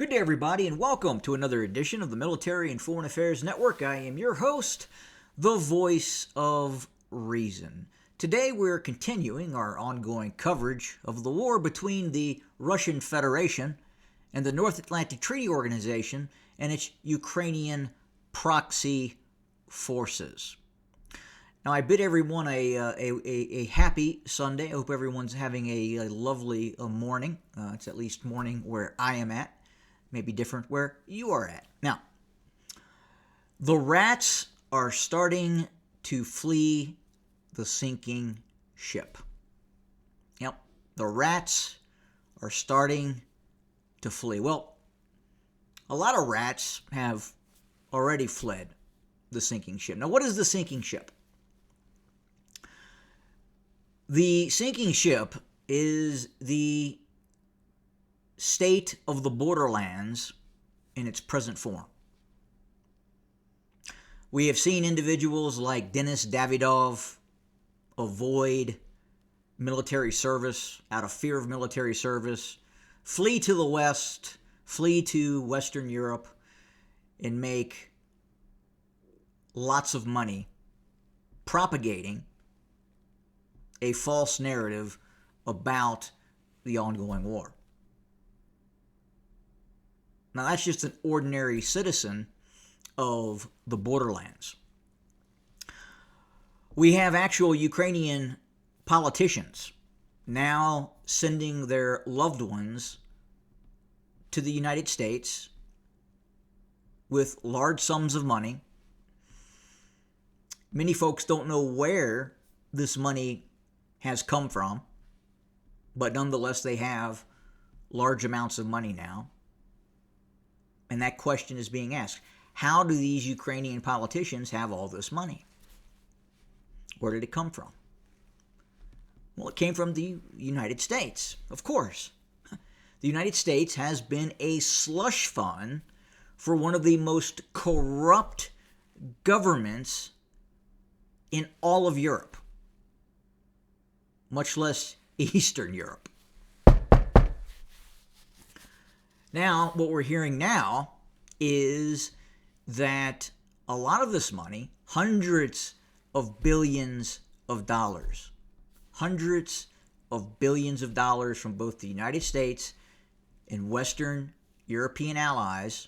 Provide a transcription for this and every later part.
Good day, everybody, and welcome to another edition of the Military and Foreign Affairs Network. I am your host, the voice of reason. Today, we're continuing our ongoing coverage of the war between the Russian Federation and the North Atlantic Treaty Organization and its Ukrainian proxy forces. Now, I bid everyone a happy Sunday. I hope everyone's having a lovely morning. It's at least morning where I am at. Maybe different where you are at. Now, the rats are starting to flee the sinking ship. Yep, the rats are starting to flee. Well, a lot of rats have already fled the sinking ship. Now, what is the sinking ship? The sinking ship is the state of the borderlands in its present form. We have seen individuals like Denis Davidov avoid military service out of fear of military service, flee to the West, flee to Western Europe, and make lots of money propagating a false narrative about the ongoing war. Now, that's just an ordinary citizen of the borderlands. We have actual Ukrainian politicians now sending their loved ones to the United States with large sums of money. Many folks don't know where this money has come from, but nonetheless, they have large amounts of money now. And that question is being asked. How do these Ukrainian politicians have all this money? Where did it come from? Well, it came from the United States, of course. The United States has been a slush fund for one of the most corrupt governments in all of Europe, much less Eastern Europe. Now, what we're hearing now is that a lot of this money, hundreds of billions of dollars from both the United States and Western European allies,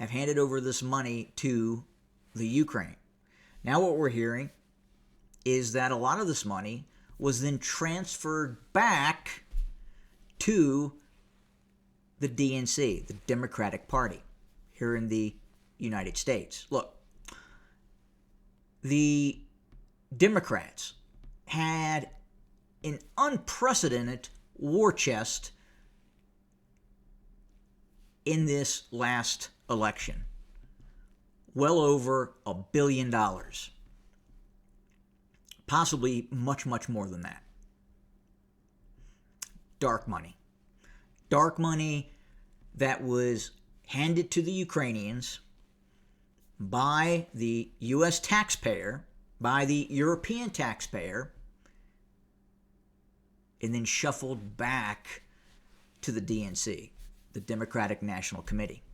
have handed over this money to the Ukraine. Now what we're hearing is that a lot of this money was then transferred back to the DNC, the Democratic Party, here in the United States. Look, the Democrats had an unprecedented war chest in this last election. Well over $1 billion. Possibly much, much more than that. Dark money. Dark money that was handed to the Ukrainians by the U.S. taxpayer, by the European taxpayer, and then shuffled back to the DNC, the Democratic National Committee.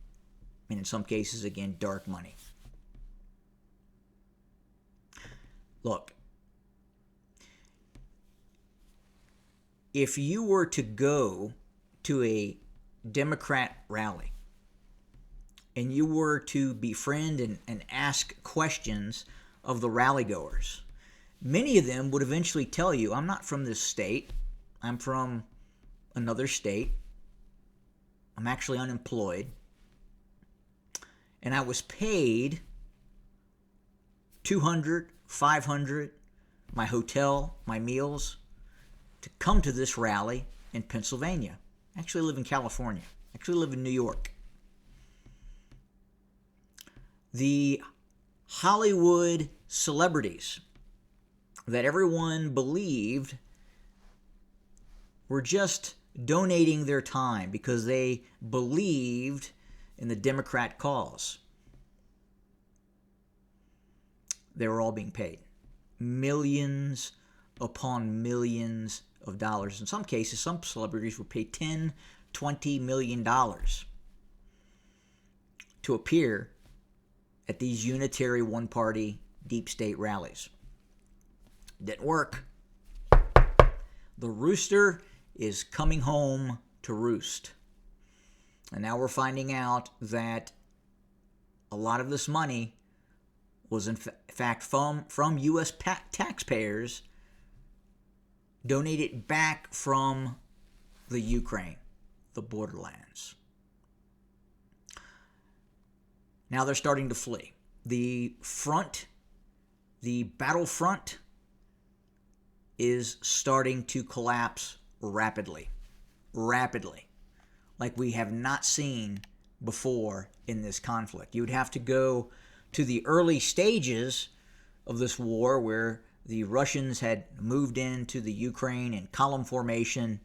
And in some cases, again, dark money. Look, if you were to go to a Democrat rally and you were to befriend and ask questions of the rally goers, many of them would eventually tell you, I'm not from this state, I'm from another state, I'm actually unemployed, and I was paid $200, $500, my hotel, my meals, to come to this rally in Pennsylvania. I actually live in California. I actually live in New York. The Hollywood celebrities that everyone believed were just donating their time because they believed in the Democrat cause. They were all being paid millions upon millions of dollars. In some cases, some celebrities were paid $10, $20 million to appear at these unitary one-party deep state rallies. Didn't work. The rooster is coming home to roost. And now we're finding out that a lot of this money was in fact from U.S. taxpayers donated back from the Ukraine, the borderlands. Now they're starting to flee. The battlefront is starting to collapse rapidly, like we have not seen before in this conflict. You would have to go to the early stages of this war where the Russians had moved into the Ukraine in column formation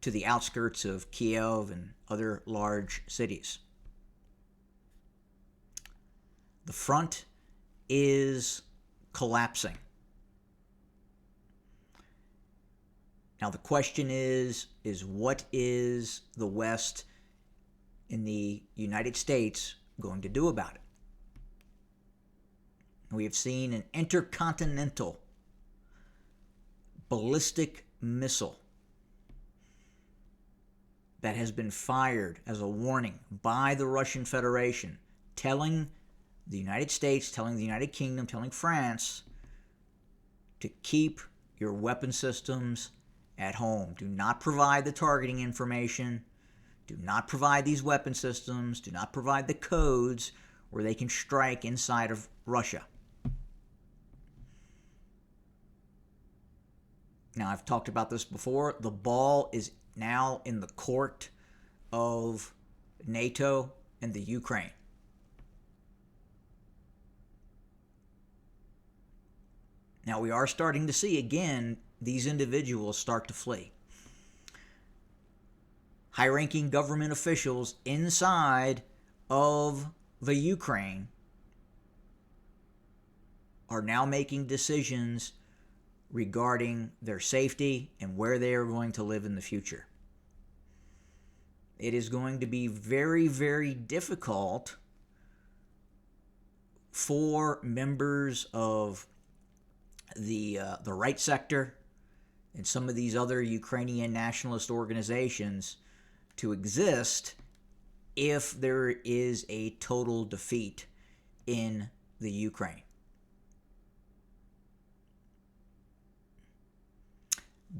to the outskirts of Kiev and other large cities. The front is collapsing. Now the question is what is the West in the United States going to do about it? We have seen an intercontinental ballistic missile that has been fired as a warning by the Russian Federation, telling the United States, telling the United Kingdom, telling France to keep your weapon systems at home. Do not provide the targeting information. Do not provide these weapon systems. Do not provide the codes where they can strike inside of Russia. Now, I've talked about this before. The ball is now in the court of NATO and the Ukraine. Now, we are starting to see, again, these individuals start to flee. High-ranking government officials inside of the Ukraine are now making decisions regarding their safety and where they are going to live in the future. It is going to be very, very difficult for members of the right sector and some of these other Ukrainian nationalist organizations to exist if there is a total defeat in the Ukraine.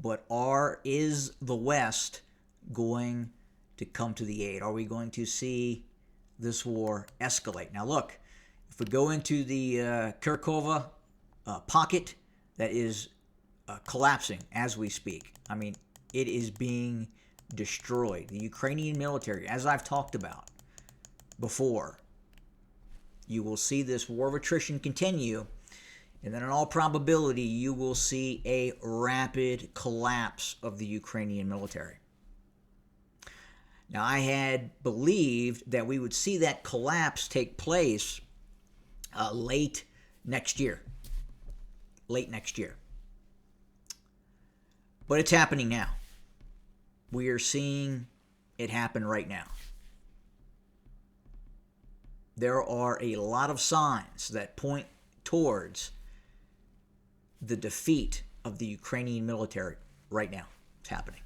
But is the West going to come to the aid? Are we going to see this war escalate? Now look, if we go into the Kharkov pocket that is collapsing as we speak. I mean, it is being destroyed. The Ukrainian military, as I've talked about before, you will see this war of attrition continue, and then in all probability, you will see a rapid collapse of the Ukrainian military. Now, I had believed that we would see that collapse take place late next year. But it's happening now. We are seeing it happen right now. There are a lot of signs that point towards the defeat of the Ukrainian military right now. It's happening.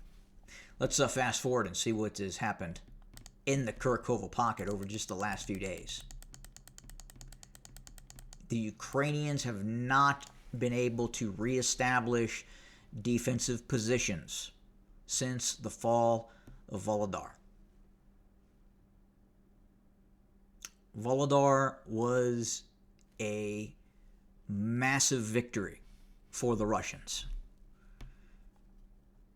Let's fast forward and see what has happened in the Kharkov pocket over just the last few days. The Ukrainians have not been able to reestablish defensive positions since the fall of Vadar. Vadar was a massive victory for the Russians.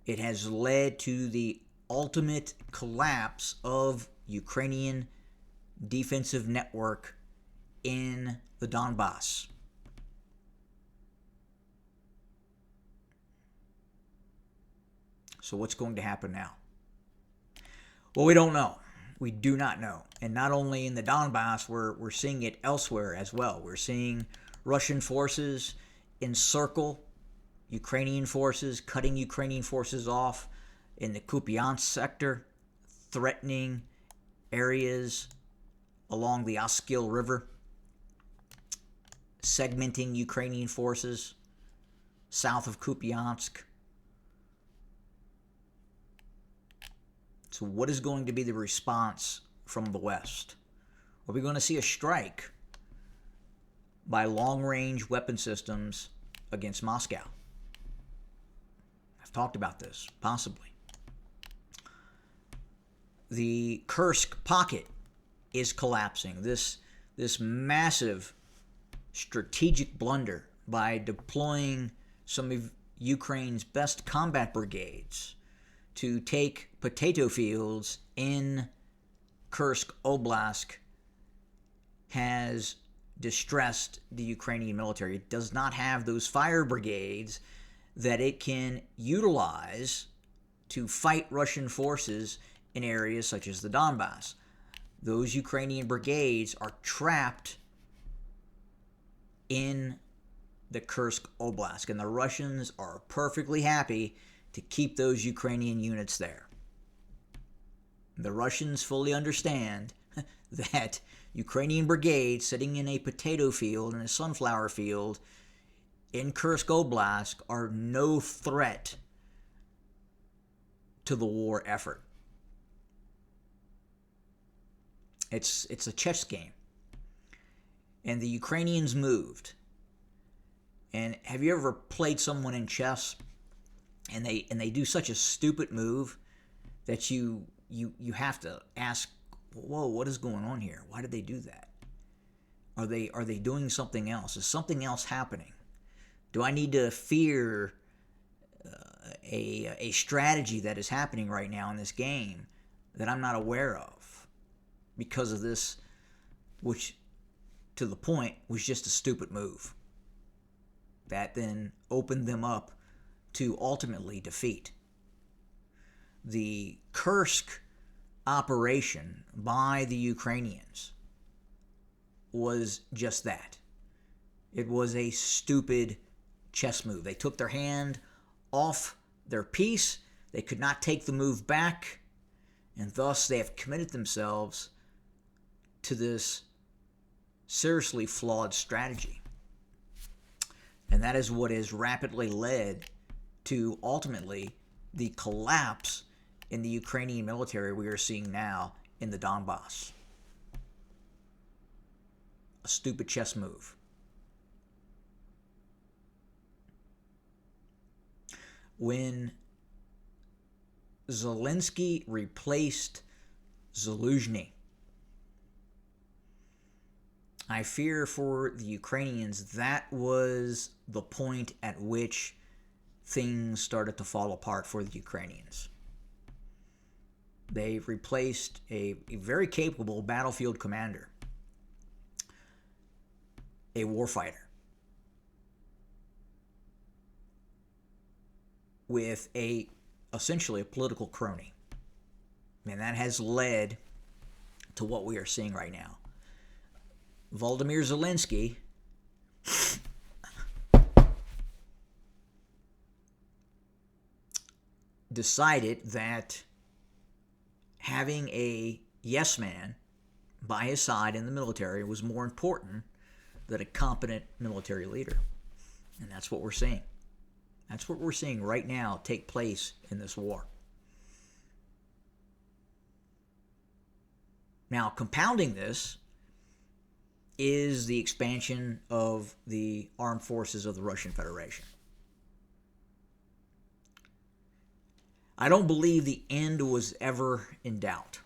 It has led to the ultimate collapse of Ukrainian defensive network in the Donbass. So what's going to happen now? Well, we don't know. We do not know. And not only in the Donbass, we're seeing it elsewhere as well. We're seeing Russian forces encircle Ukrainian forces, cutting Ukrainian forces off in the Kupiansk sector, threatening areas along the Oskil River, segmenting Ukrainian forces south of Kupiansk. So what is going to be the response from the West? Are we going to see a strike by long-range weapon systems against Moscow? I've talked about this, possibly. The Kursk pocket is collapsing. This massive strategic blunder by deploying some of Ukraine's best combat brigades to take potato fields in Kursk Oblast has distressed the Ukrainian military. It does not have those fire brigades that it can utilize to fight Russian forces in areas such as the Donbass. Those Ukrainian brigades are trapped in the Kursk Oblast, and the Russians are perfectly happy to keep those Ukrainian units there. The Russians fully understand that Ukrainian brigades sitting in a potato field, in a sunflower field, in Kursk Oblast are no threat to the war effort. It's a chess game. And the Ukrainians moved. And have you ever played someone in chess and they do such a stupid move that you have to ask, whoa, what is going on here? Why did they do that? Are they doing something else? Is something else happening? Do I need to fear a strategy that is happening right now in this game that I'm not aware of because of this, which to the point was just a stupid move that then opened them up to ultimately defeat? The Kursk operation by the Ukrainians was just that. It was a stupid chess move. They took their hand off their piece. They could not take the move back, and thus they have committed themselves to this seriously flawed strategy. And that is what has rapidly led to ultimately the collapse in the Ukrainian military we are seeing now in the Donbass. A stupid chess move. When Zelensky replaced Zaluzhny, I fear for the Ukrainians that was the point at which things started to fall apart for the Ukrainians. They replaced a very capable battlefield commander, a warfighter, with essentially a political crony. And that has led to what we are seeing right now. Volodymyr Zelensky decided that having a yes man by his side in the military was more important than a competent military leader. And that's what we're seeing. That's what we're seeing right now take place in this war. Now, compounding this is the expansion of the armed forces of the Russian Federation. I don't believe the end was ever in doubt.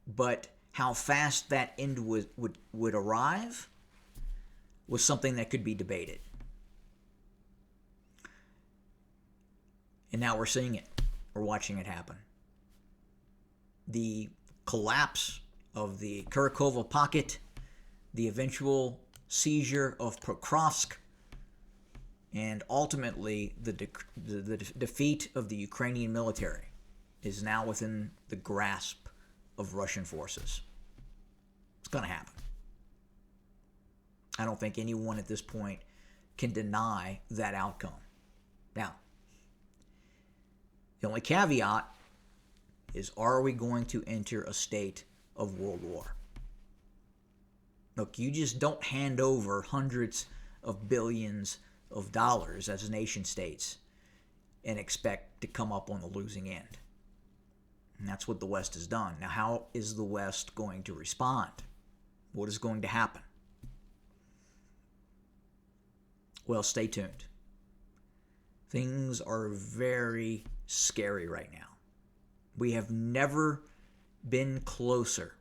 But how fast that end would arrive was something that could be debated. And now we're seeing it. We're watching it happen. The collapse of the Kurakova pocket, the eventual seizure of Pokrovsk, and ultimately the defeat of the Ukrainian military is now within the grasp of Russian forces. It's going to happen. I don't think anyone at this point can deny that outcome. Now, the only caveat is, are we going to enter a state of world war? Look, you just don't hand over hundreds of billions of dollars as nation states and expect to come up on the losing end. And that's what the West has done. Now, how is the West going to respond? What is going to happen? Well, stay tuned. Things are very scary right now. We have never been closer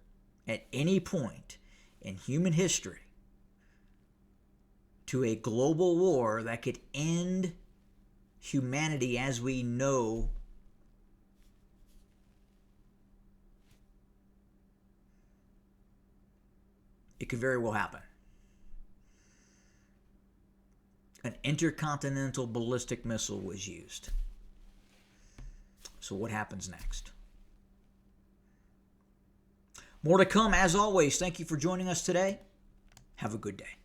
at any point in human history to a global war that could end humanity as we know it could very well happen. An intercontinental ballistic missile was used. So what happens next? More to come as always. Thank you for joining us today. Have a good day.